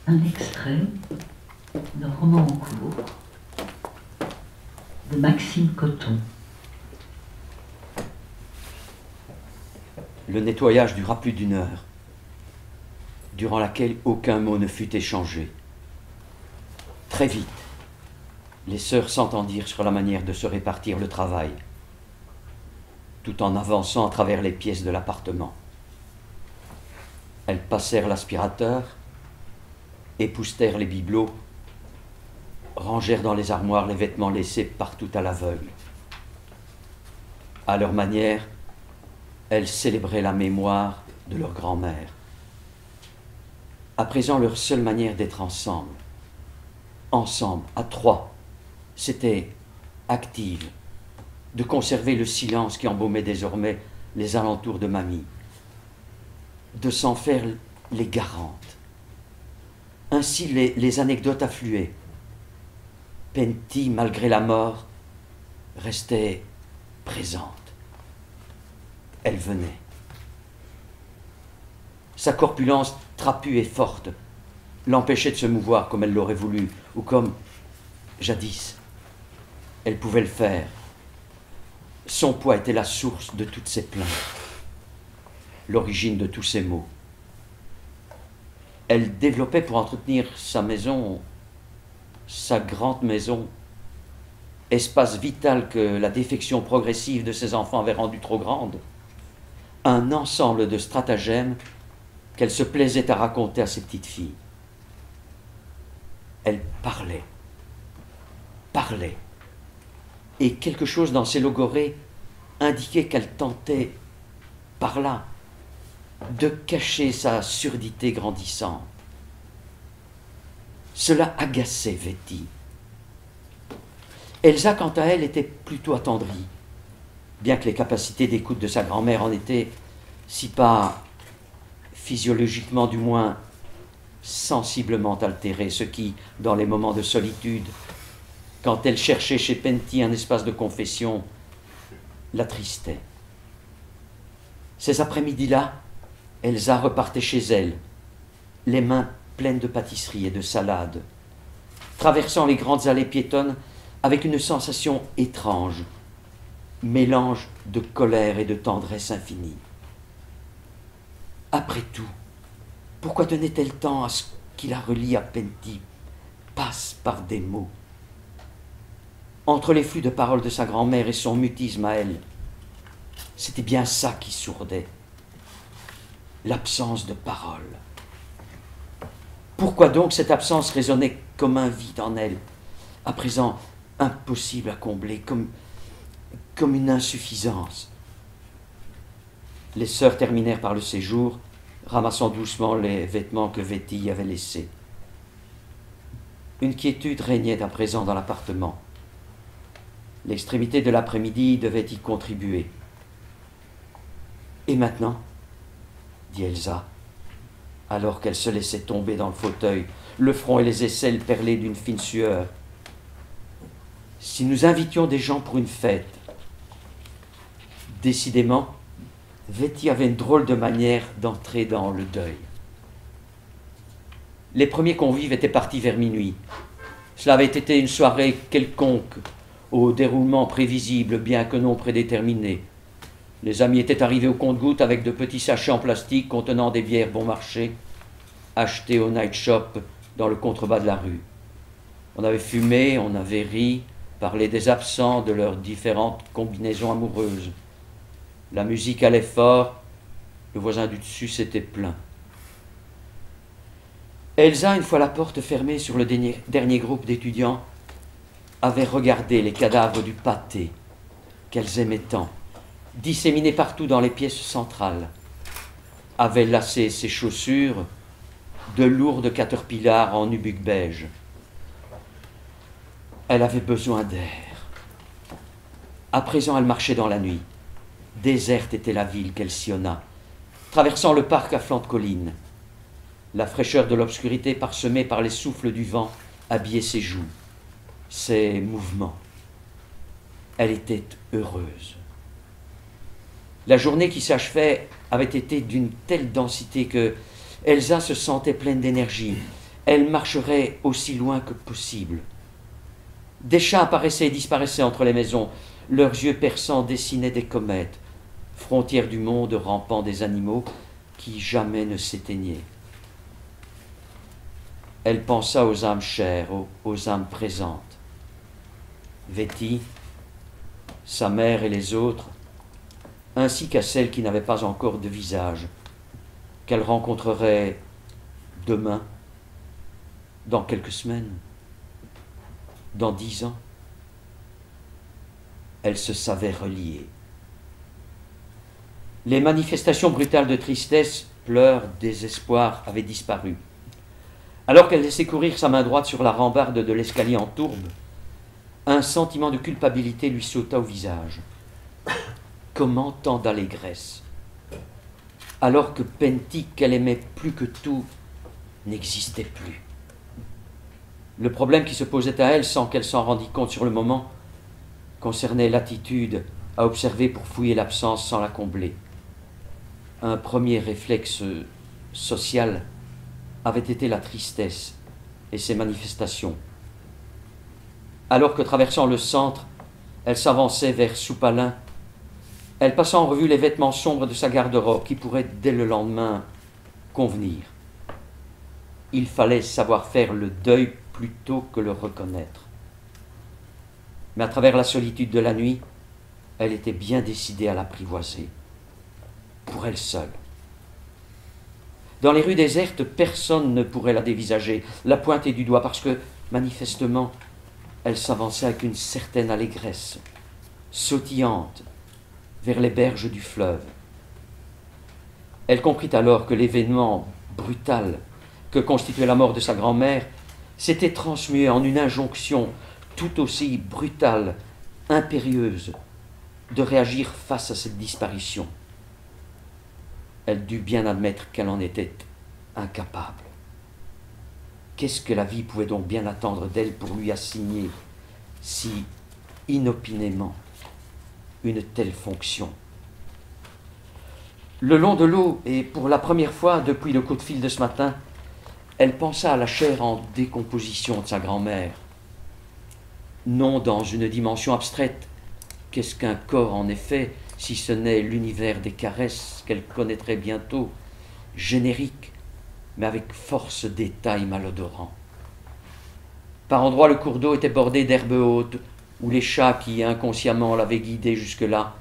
Un extrait d'un roman en cours de Maxime Coton. Le nettoyage dura plus d'1 heure, durant laquelle aucun mot ne fut échangé. Très vite, les sœurs s'entendirent sur la manière de se répartir le travail, tout en avançant à travers les pièces de l'appartement. Elles passèrent l'aspirateur, époustèrent les bibelots, rangèrent dans les armoires les vêtements laissés partout à l'aveugle. À leur manière, elles célébraient la mémoire de leur grand-mère. À présent, leur seule manière d'être ensemble, à 3, c'était active, de conserver le silence qui embaumait désormais les alentours de mamie, de s'en faire les garantes. Ainsi les anecdotes affluaient. Penty, malgré la mort, restait présente. Elle venait. Sa corpulence trapue et forte l'empêchait de se mouvoir comme elle l'aurait voulu, ou comme, jadis, elle pouvait le faire. Son poids était la source de toutes ses plaintes, l'origine de tous ses maux. Elle développait pour entretenir sa maison, sa grande maison, espace vital que la défection progressive de ses enfants avait rendu trop grande, un ensemble de stratagèmes qu'elle se plaisait à raconter à ses petites filles. Elle parlait, et quelque chose dans ses logorrhées indiquait qu'elle tentait, par là, de cacher sa surdité grandissante. Cela agaçait Véty. Elsa, quant à elle, était plutôt attendrie, bien que les capacités d'écoute de sa grand-mère en étaient, si pas physiologiquement du moins, sensiblement altérées, ce qui, dans les moments de solitude, quand elle cherchait chez Penty un espace de confession, l'attristait. Ces après-midi-là, Elsa repartait chez elle, les mains pleines de pâtisseries et de salades, traversant les grandes allées piétonnes avec une sensation étrange, mélange de colère et de tendresse infinie. Après tout, pourquoi donnait-elle tant à ce qui la relie à Penty, passe par des mots? Entre les flux de paroles de sa grand-mère et son mutisme à elle, c'était bien ça qui sourdait, l'absence de parole. Pourquoi donc cette absence résonnait comme un vide en elle, à présent impossible à combler, comme une insuffisance? Les sœurs terminèrent par le séjour, ramassant doucement les vêtements que Véty avait laissés. Une quiétude régnait à présent dans l'appartement. L'extrémité de l'après-midi devait y contribuer. « Et maintenant ?» dit Elsa, alors qu'elle se laissait tomber dans le fauteuil, le front et les aisselles perlés d'une fine sueur. « Si nous invitions des gens pour une fête ?» Décidément, Véty avait une drôle de manière d'entrer dans le deuil. Les premiers convives étaient partis vers minuit. Cela avait été une soirée quelconque, au déroulement prévisible, bien que non prédéterminé. Les amis étaient arrivés au compte-gouttes avec de petits sachets en plastique contenant des bières bon marché, achetées au night shop dans le contrebas de la rue. On avait fumé, on avait ri, parlé des absents, de leurs différentes combinaisons amoureuses. La musique allait fort, le voisin du dessus s'était plaint. Elsa, une fois la porte fermée sur le dernier groupe d'étudiants, avait regardé les cadavres du pâté qu'elles aimaient tant, disséminés partout dans les pièces centrales, avait lacé ses chaussures de lourdes caterpillars en nubuck beige. Elle avait besoin d'air. À présent, elle marchait dans la nuit. Déserte était la ville qu'elle sillonna, traversant le parc à flanc de colline. La fraîcheur de l'obscurité parsemée par les souffles du vent habillait ses joues, ses mouvements. Elle était heureuse. La journée qui s'achevait avait été d'une telle densité que Elsa se sentait pleine d'énergie, elle marcherait aussi loin que possible. Des chats apparaissaient et disparaissaient entre les maisons. Leurs yeux perçants dessinaient des comètes, frontières du monde rampant des animaux qui jamais ne s'éteignaient. Elle pensa aux âmes chères, aux âmes présentes. Véty, sa mère et les autres, ainsi qu'à celles qui n'avaient pas encore de visage, qu'elle rencontrerait demain, dans quelques semaines, dans 10 ans. Elle se savait reliée. Les manifestations brutales de tristesse, pleurs, désespoir avaient disparu. Alors qu'elle laissait courir sa main droite sur la rambarde de l'escalier en tourbe, un sentiment de culpabilité lui sauta au visage. Comment tant d'allégresse, alors que Penty, qu'elle aimait plus que tout, n'existait plus. Le problème qui se posait à elle, sans qu'elle s'en rendît compte sur le moment, concernait l'attitude à observer pour fouiller l'absence sans la combler. Un premier réflexe social avait été la tristesse et ses manifestations. Alors que traversant le centre, elle s'avançait vers Soupalin, elle passa en revue les vêtements sombres de sa garde-robe qui pourraient dès le lendemain convenir. Il fallait savoir faire le deuil plutôt que le reconnaître. Mais à travers la solitude de la nuit, elle était bien décidée à l'apprivoiser, pour elle seule. Dans les rues désertes, personne ne pourrait la dévisager, la pointer du doigt, parce que, manifestement, elle s'avançait avec une certaine allégresse, sautillante, vers les berges du fleuve. Elle comprit alors que l'événement brutal que constituait la mort de sa grand-mère s'était transmué en une injonction tout aussi brutale, impérieuse, de réagir face à cette disparition. Elle dut bien admettre qu'elle en était incapable. Qu'est-ce que la vie pouvait donc bien attendre d'elle pour lui assigner si inopinément une telle fonction? Le long de l'eau, et pour la première fois depuis le coup de fil de ce matin, elle pensa à la chair en décomposition de sa grand-mère. Non dans une dimension abstraite. Qu'est-ce qu'un corps en effet, si ce n'est l'univers des caresses qu'elle connaîtrait bientôt, générique, mais avec force détails malodorants. Par endroits, le cours d'eau était bordé d'herbes hautes, où les chats qui inconsciemment l'avaient guidé jusque-là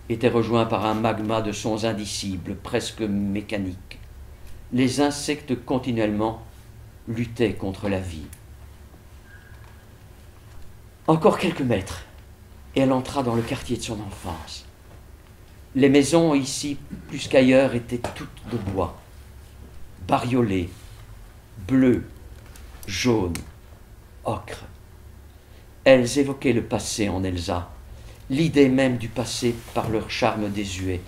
étaient rejoints par un magma de sons indicibles, presque mécaniques. Les insectes continuellement luttaient contre la vie. Encore quelques mètres, et elle entra dans le quartier de son enfance. Les maisons ici, plus qu'ailleurs, étaient toutes de bois, bariolées, bleues, jaunes, ocre. Elles évoquaient le passé en Elsa, l'idée même du passé par leur charme désuet.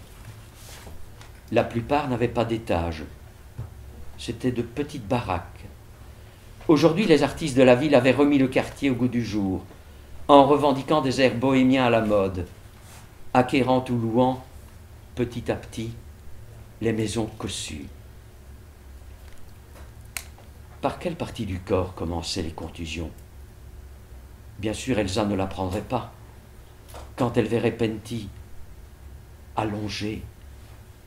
La plupart n'avaient pas d'étage. C'étaient de petites baraques. Aujourd'hui, les artistes de la ville avaient remis le quartier au goût du jour, en revendiquant des airs bohémiens à la mode, acquérant ou louant, petit à petit, les maisons cossues. Par quelle partie du corps commençaient les contusions? Bien sûr, Elsa ne l'apprendrait pas. Quand elle verrait Penty allongée,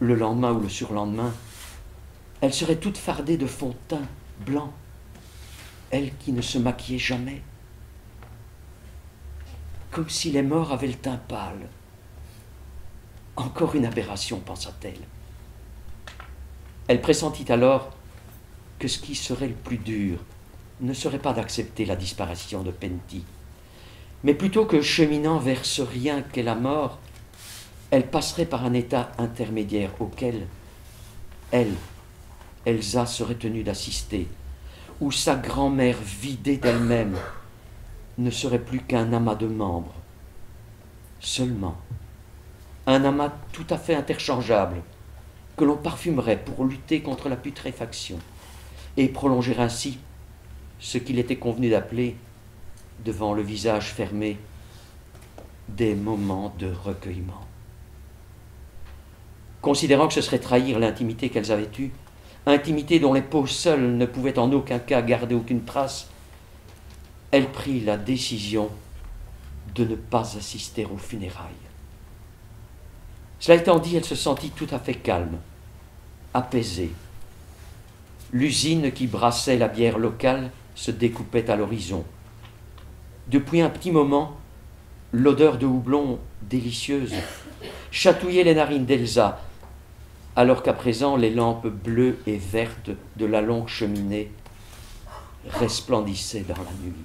le lendemain ou le surlendemain, elle serait toute fardée de fond de teint blanc, elle qui ne se maquillait jamais. Comme si les morts avaient le teint pâle. Encore une aberration, pensa-t-elle. Elle pressentit alors que ce qui serait le plus dur ne serait pas d'accepter la disparition de Penty, mais plutôt que cheminant vers ce rien qu'est la mort, elle passerait par un état intermédiaire auquel Elsa serait tenue d'assister, où sa grand-mère vidée d'elle-même ne serait plus qu'un amas de membres. Seulement, un amas tout à fait interchangeable, que l'on parfumerait pour lutter contre la putréfaction, et prolonger ainsi ce qu'il était convenu d'appeler, devant le visage fermé, des moments de recueillement. Considérant que ce serait trahir l'intimité qu'elles avaient eue, intimité dont les peaux seules ne pouvaient en aucun cas garder aucune trace, elle prit la décision de ne pas assister aux funérailles. Cela étant dit, elle se sentit tout à fait calme, apaisée. L'usine qui brassait la bière locale se découpait à l'horizon. Depuis un petit moment, l'odeur de houblon délicieuse chatouillait les narines d'Elsa, alors qu'à présent les lampes bleues et vertes de la longue cheminée resplendissaient dans la nuit.